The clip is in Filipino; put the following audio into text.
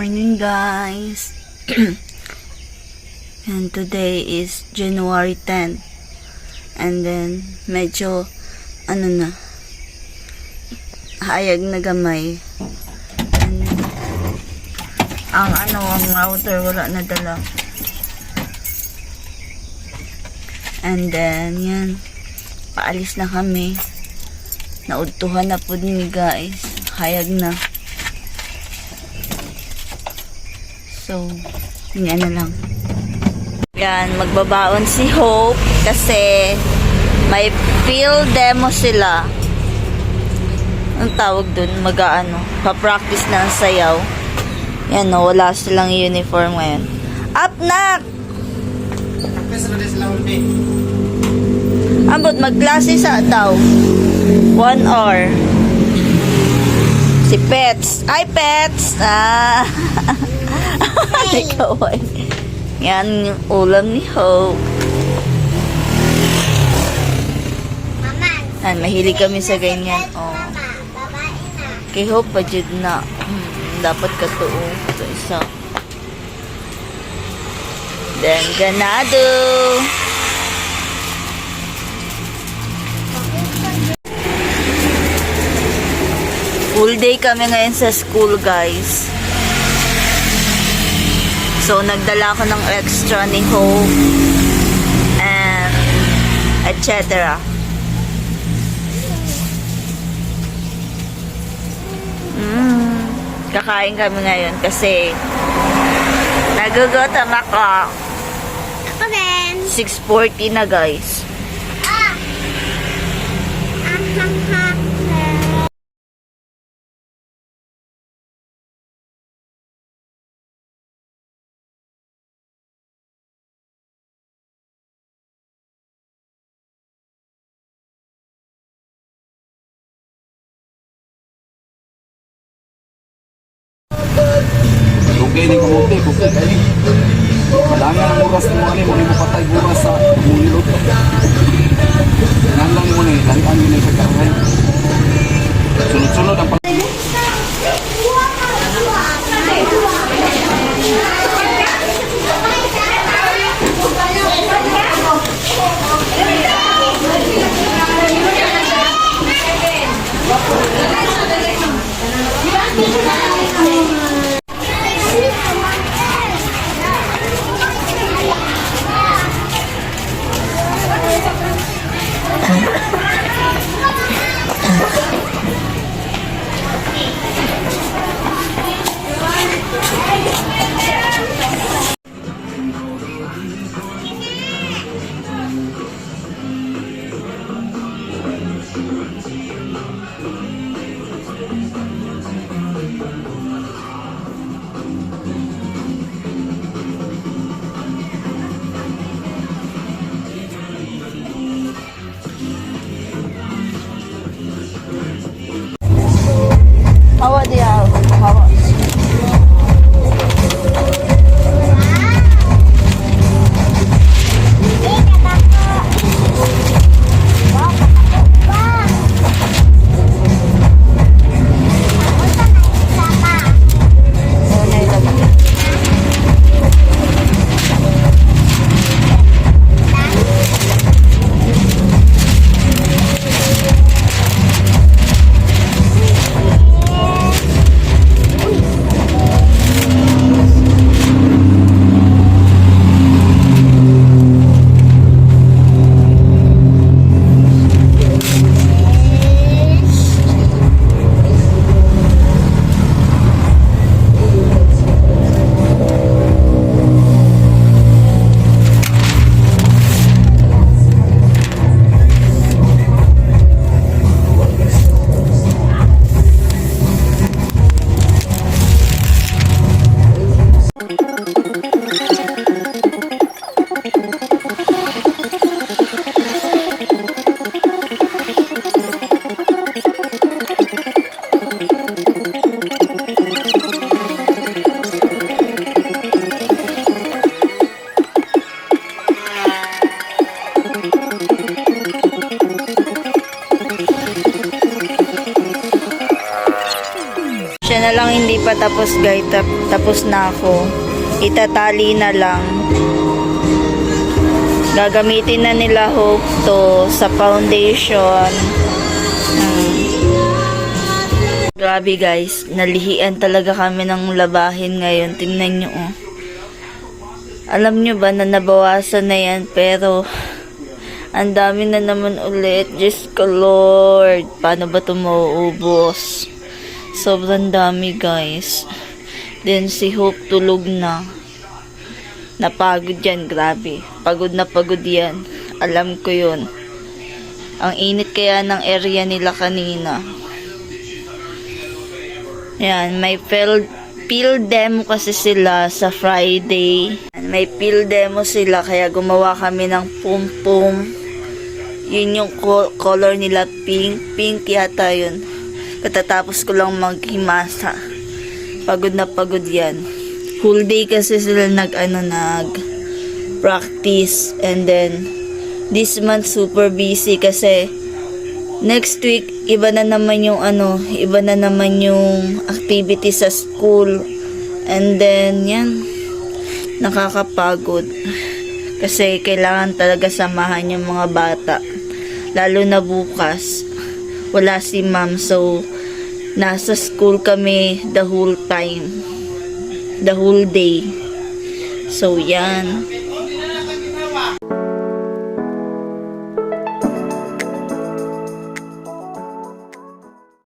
morning, guys. And today is January 10. And then medyo hayag na gamay. And ang router wala na dala. And then yan, paalis na kami. Naudtuhan na po ni guys. Hayag na. So, yan na lang. Yan, magbabaon si Hope kasi may field demo sila. Ang tawag dun, pa-practice na ang sayaw. Yan, no, wala silang uniform ngayon. Up, nak! Ambot, magklase sa daw. 1 hour. Si Pets. Ay, Pets! Ikaw ay. Yan yung ulam ni Hope. Mama. Mahilig kami sa ganyan. Oh. Kay Hope pa jud na. Dapat katuo. Ito isa. Then, ganado. Full day kami ngayon sa school, guys. So, nagdala ko ng extra ni Hope and etc. Kakain kami ngayon kasi nagugutom ako. Ako din. 6:40 na, guys. Okay, ni kamote, okay kani. Malangan ang oras mo ani, mo patay oras sa mulot. Nan lang mo ni, lahian ni sa karay. Sunod-sunod ang Yan na lang hindi pa tapos guys. Tapos na ako. Itatali na lang. Gagamitin na nila Hope to sa foundation. Grabe guys, nalihian talaga kami ng labahin ngayon. Tingnan nyo oh. Alam nyo ba na nabawasan na yan, pero ang dami na naman ulit. Diyos ko Lord, paano ba ito mauubos? Sobrang dami guys. Then si Hope tulog na. Napagod yan, grabe. Pagod na pagod yan. Alam ko yun. Ang init kaya ng area nila kanina. Yan, may field demo kasi sila sa Friday. May field demo sila kaya gumawa kami ng pum-pum. Yun yung color nila, pink. Pink yata yun. Katatapos ko lang maghimasa. Pagod na pagod yan. Whole day kasi sila nag-practice. And then, this month super busy kasi next week, iba na naman yung activity sa school. And then, yan, nakakapagod. Kasi kailangan talaga samahan yung mga bata. Lalo na bukas, wala si ma'am. So, nasa school kami the whole time. The whole day. So, yan.